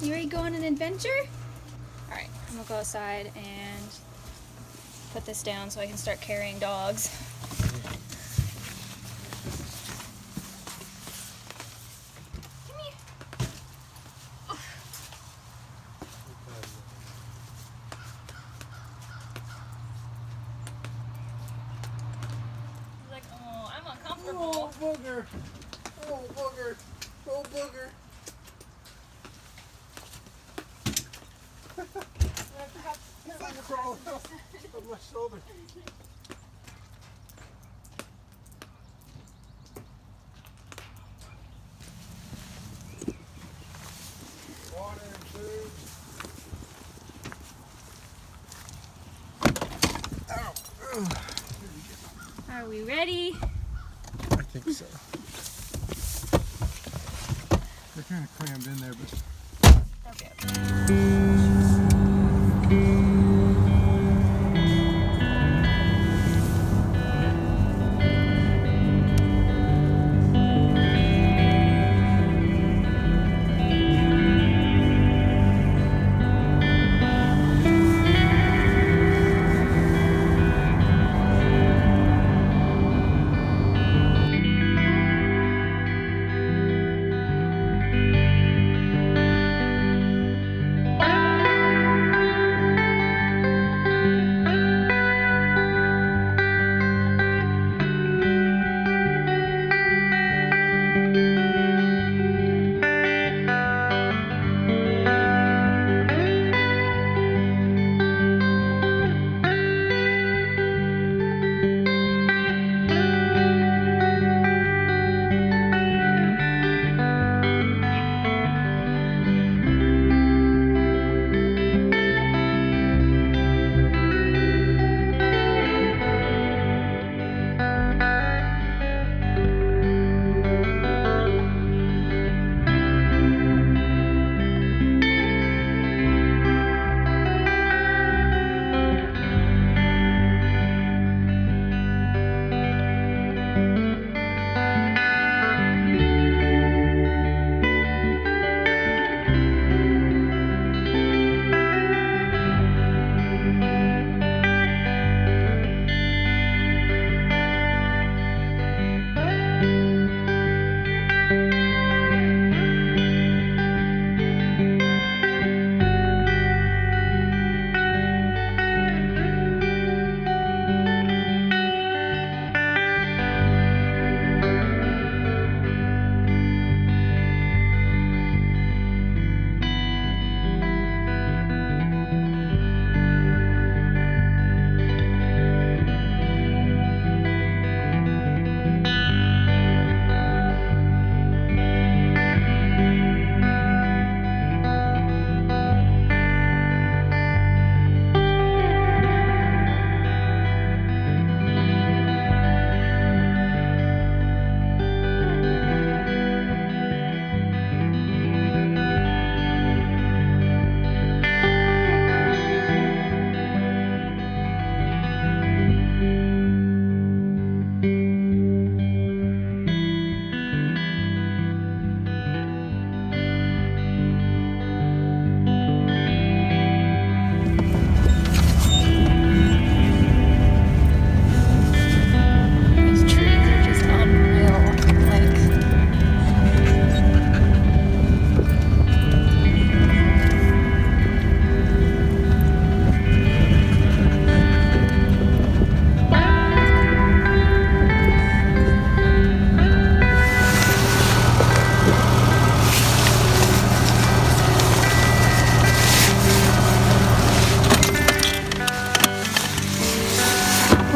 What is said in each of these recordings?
You ready to go on an adventure? Alright, I'm gonna go outside and put this down so I can start carrying dogs. Come here. He's like, oh, I'm uncomfortable. Oh, booger. Oh, booger. Oh, booger. He's like crawling up on my shoulder. Water and food. Ow. Are we ready? I think so. They're kind of crammed in there, but... Okay.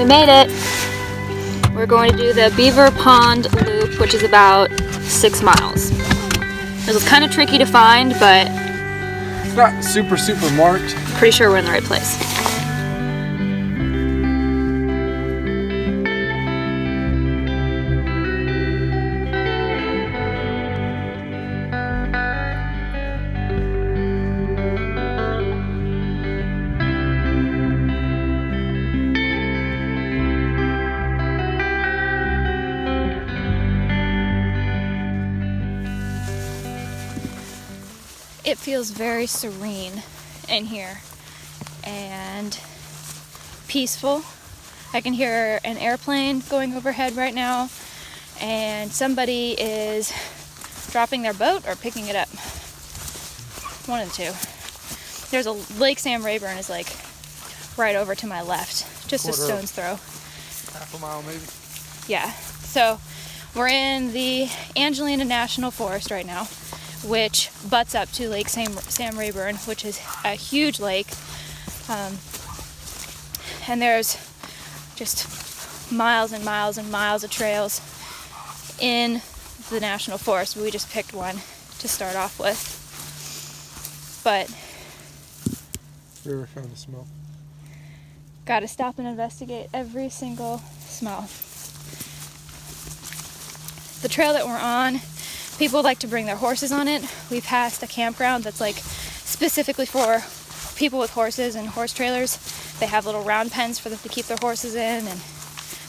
We made it. We're going to do the Beaver Pond Loop, which is about 6 miles. This was kind of tricky to find, but it's not super marked. Pretty sure we're in the right place. it feels very serene in here and peaceful. I can hear an airplane going overhead right now, and somebody is dropping their boat or picking it up. One of the two. There's a Lake Sam Rayburn is like right over to my left, just a stone's throw. Half a mile maybe. Yeah, so we're in the Angelina National Forest right now, which butts up to Lake Sam Rayburn, which is a huge lake. And there's just miles and miles and miles of trails in the National Forest. We just picked one to start off with. But we ever found a smell? gotta stop and investigate every single smell. The trail that we're on, people like to bring their horses on it. We passed a campground that's like specifically for people with horses and horse trailers. They have little round pens for them to keep their horses in, and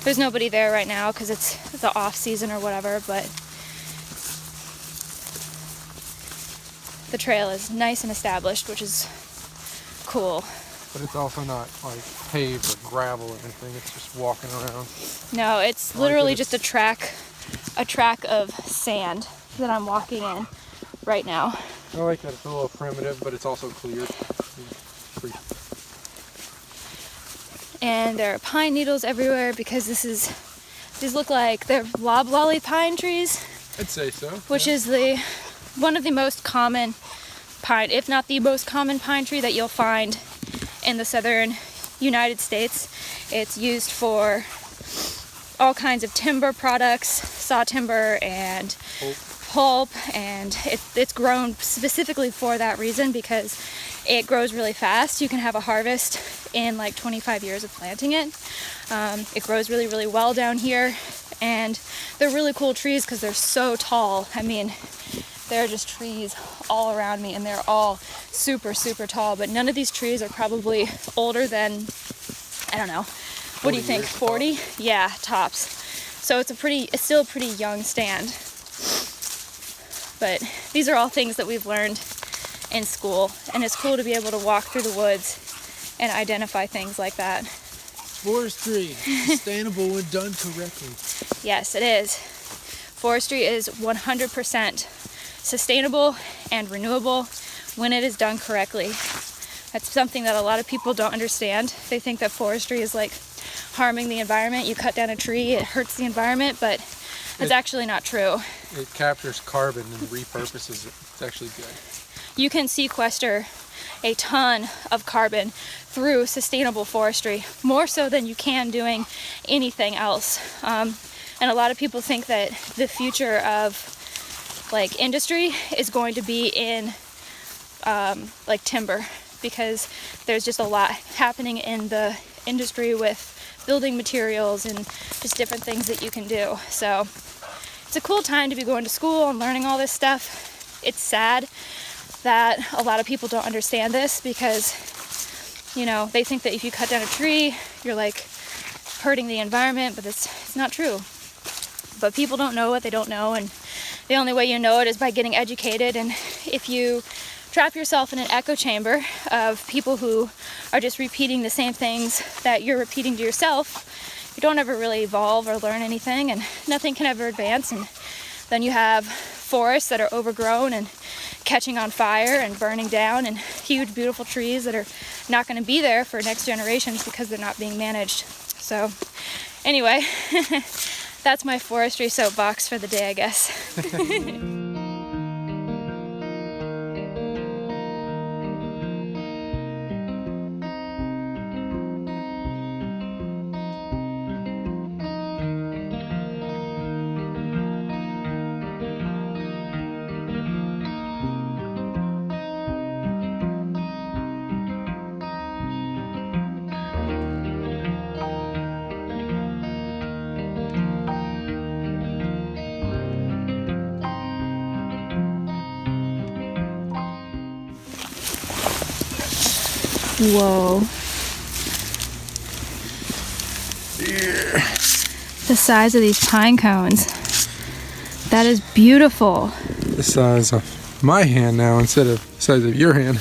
there's nobody there right now because it's the off season or whatever, but the trail is nice and established, which is cool. But it's also not like paved or gravel or anything, it's just walking around. No, it's literally just a track of sand that I'm walking in right now. I like that it's a little primitive, but it's also clear. And there are pine needles everywhere because these look like they're loblolly pine trees. I'd say so. Which is one of the most common pine, if not the most common pine tree that you'll find in the southern United States. It's used for all kinds of timber products, saw timber and pulp, and it's grown specifically for that reason because it grows really fast. You can have a harvest in like 25 years of planting it. It grows really, really well down here, and they're really cool trees because they're so tall. I mean, there are just trees all around me, and they're all super, super tall, but none of these trees are probably older than, I don't know, what do you think, 40? Yeah, tops. So it's still a pretty young stand. But these are all things that we've learned in school, and it's cool to be able to walk through the woods and identify things like that. Forestry, sustainable when done correctly. Yes, it is. Forestry is 100% sustainable and renewable when it is done correctly. That's something that a lot of people don't understand. They think that forestry is like harming the environment. You cut down a tree, it hurts the environment, but it's actually not true. It captures carbon and repurposes it. It's actually good. You can sequester a ton of carbon through sustainable forestry, more so than you can doing anything else. And a lot of people think that the future of like industry is going to be in like timber, because there's just a lot happening in the industry with building materials and just different things that you can do. So it's a cool time to be going to school and learning all this stuff. It's sad that a lot of people don't understand this because, you know, they think that if you cut down a tree, you're like hurting the environment, but it's not true. But people don't know what they don't know, and the only way you know it is by getting educated. And if you trap yourself in an echo chamber of people who are just repeating the same things that you're repeating to yourself, you don't ever really evolve or learn anything, and nothing can ever advance. And then you have forests that are overgrown and catching on fire and burning down, and huge beautiful trees that are not going to be there for next generations because they're not being managed. So anyway, that's my forestry soapbox for the day, I guess. Whoa. Yeah. The size of these pine cones. That is beautiful. The size of my hand now instead of the size of your hand.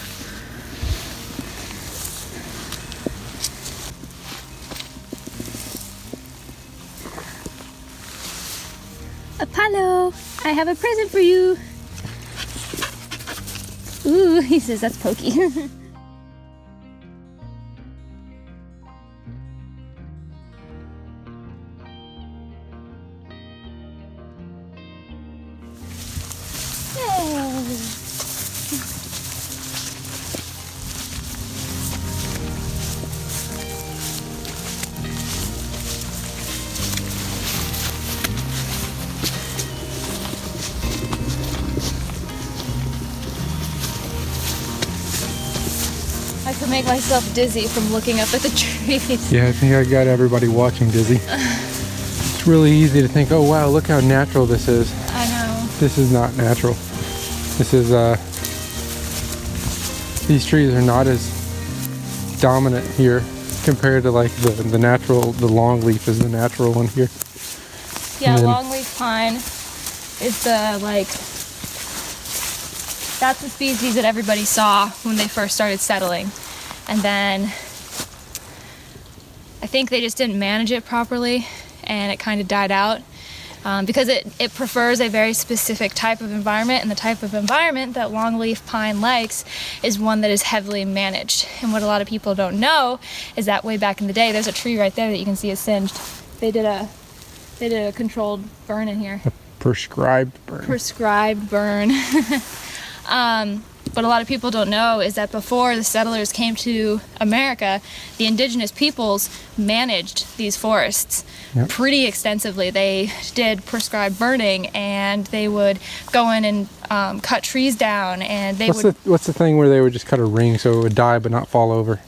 Apollo, I have a present for you. Ooh, he says that's pokey. I could make myself dizzy from looking up at the trees. Yeah, I think I got everybody watching dizzy. It's really easy to think, oh wow, look how natural this is. I know. This is not natural. This is, these trees are not as dominant here compared to like the natural, the longleaf is the natural one here. Yeah, then, longleaf pine is the, like, that's the species that everybody saw when they first started settling. And then I think they just didn't manage it properly and it kind of died out because it prefers a very specific type of environment, and the type of environment that longleaf pine likes is one that is heavily managed. And what a lot of people don't know is that way back in the day, there's a tree right there that you can see is singed. They did a controlled burn in here. a prescribed burn. Prescribed burn. What a lot of people don't know is that before the settlers came to America, the indigenous peoples managed these forests pretty extensively. They did prescribed burning, and they would go in and cut trees down, and they What's the thing where they would just cut a ring so it would die but not fall over?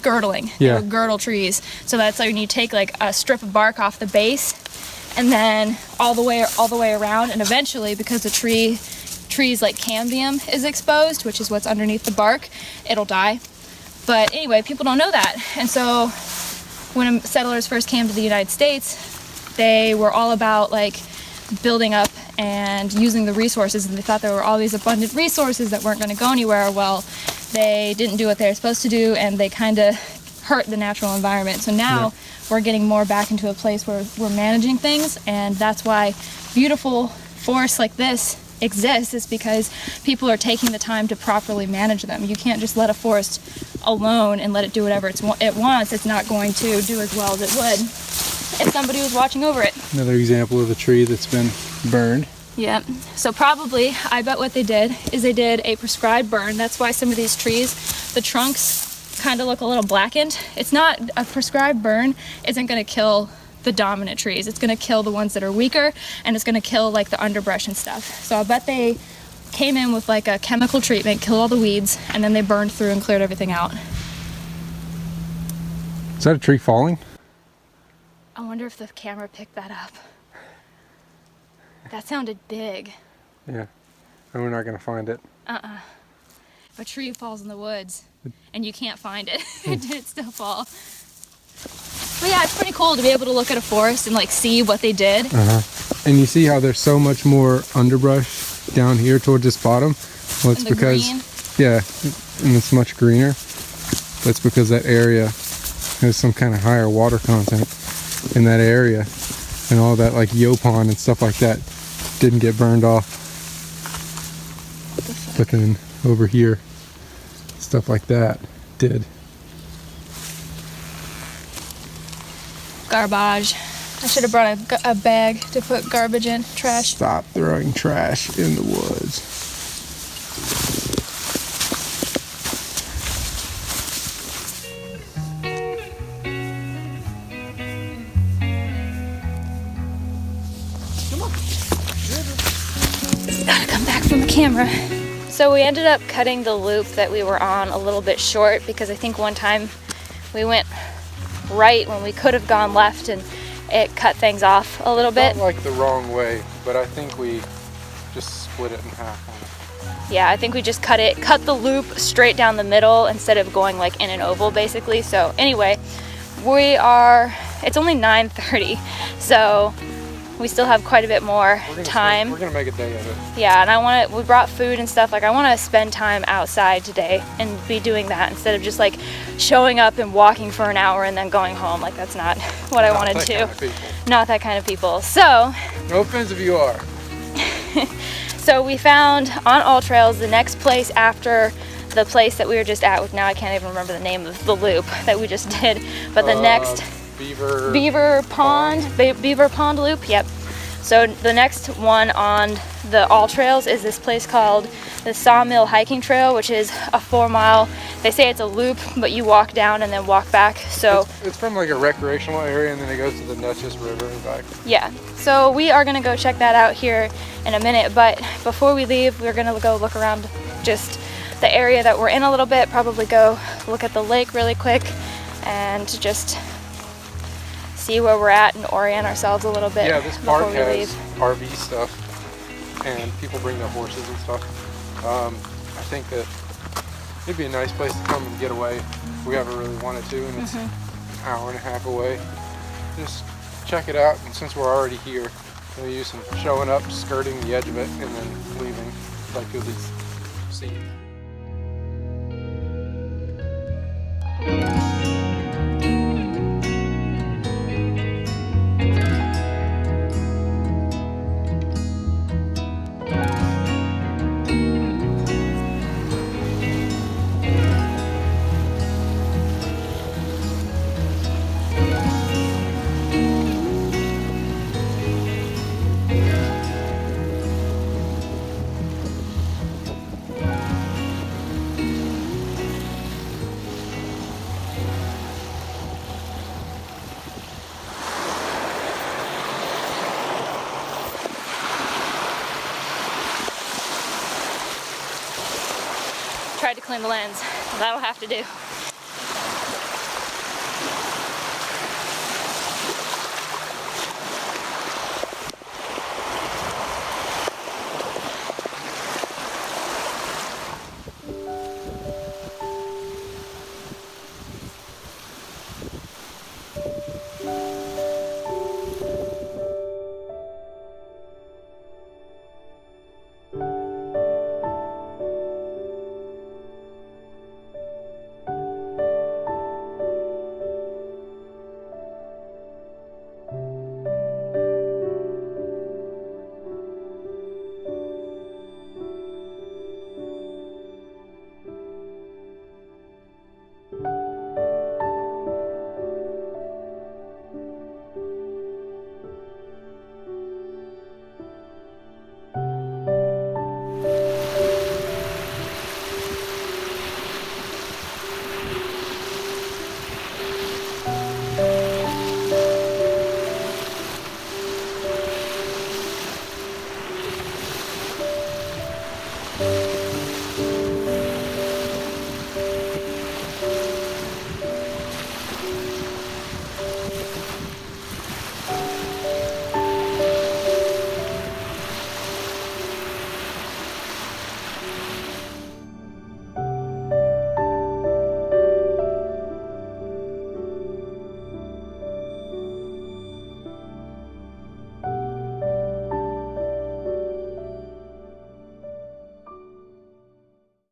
girdling. Yeah. They would girdle trees. So that's like when you take like a strip of bark off the base, and then all the way around, and eventually, because the trees like cambium is exposed, which is what's underneath the bark, it'll die. But anyway, people don't know that. And so when settlers first came to the United States, they were all about like building up and using the resources, and they thought there were all these abundant resources that weren't going to go anywhere. Well, they didn't do what they were supposed to do, and they kind of hurt the natural environment. So now we're getting more back into a place where we're managing things, and that's why beautiful forests like this exists, is because people are taking the time to properly manage them. You can't just let a forest alone and let it do whatever it wants. It's not going to do as well as it would if somebody was watching over it. Another example of a tree that's been burned. Yeah, so probably, I bet what they did is they did a prescribed burn. That's why some of these trees, the trunks kind of look a little blackened. It's not, a prescribed burn isn't going to kill the dominant trees. It's going to kill the ones that are weaker, and it's going to kill like the underbrush and stuff. So I bet they came in with like a chemical treatment, killed all the weeds, and then they burned through and cleared everything out. Is that a tree falling? I wonder if the camera picked that up. That sounded big. Yeah, and we're not going to find it. If a tree falls in the woods and you can't find it, did it still fall? But yeah, it's pretty cool to be able to look at a forest and like see what they did. And you see how there's so much more underbrush down here towards this bottom? Well, it's because green. yeah, and it's much greener. That's because that area has some kind of higher water content in that area, and all that like yopon and stuff like that didn't get burned off. But then over here, stuff like that did. Garbage. I should have brought a bag to put garbage in, trash. Stop throwing trash in the woods. Gotta come back from the camera. So we ended up cutting the loop that we were on a little bit short, because I think one time we went right when we could have gone left, and it cut things off a little bit. Not like the wrong way, but I think we just split it in half. Yeah, I think we just cut the loop straight down the middle instead of going like in an oval basically. So anyway, it's only 9:30, so we still have quite a bit more time. We're gonna make a day of it. Yeah, and we brought food and stuff. Like, I want to spend time outside today and be doing that instead of just like showing up and walking for an hour and then going home. Like, that's not what I want to do. Not that kind of people. So, no offense if you are. So we found on All Trails the next place after the place that we were just at. Now I can't even remember the name of the loop that we just did, but the next Beaver Pond loop. Yep. So the next one on the All Trails is this place called the Sawmill Hiking Trail, which is a 4-mile. They say it's a loop, but you walk down and then walk back. So it's from like a recreational area, and then it goes to the Neches River and back. Yeah. So we are gonna go check that out here in a minute. But before we leave, we're gonna go look around just the area that we're in a little bit. Probably go look at the lake really quick and just see where we're at and orient ourselves a little bit. Yeah, this park before we has leave. RV stuff, and people bring their horses and stuff. I think that it'd be a nice place to come and get away if we ever really wanted to, and it's an hour and a half away. Just check it out, and since we're already here, we'll use some showing up, skirting the edge of it, and then leaving, like you'll at least see. Tried to clean the lens. That'll have to do.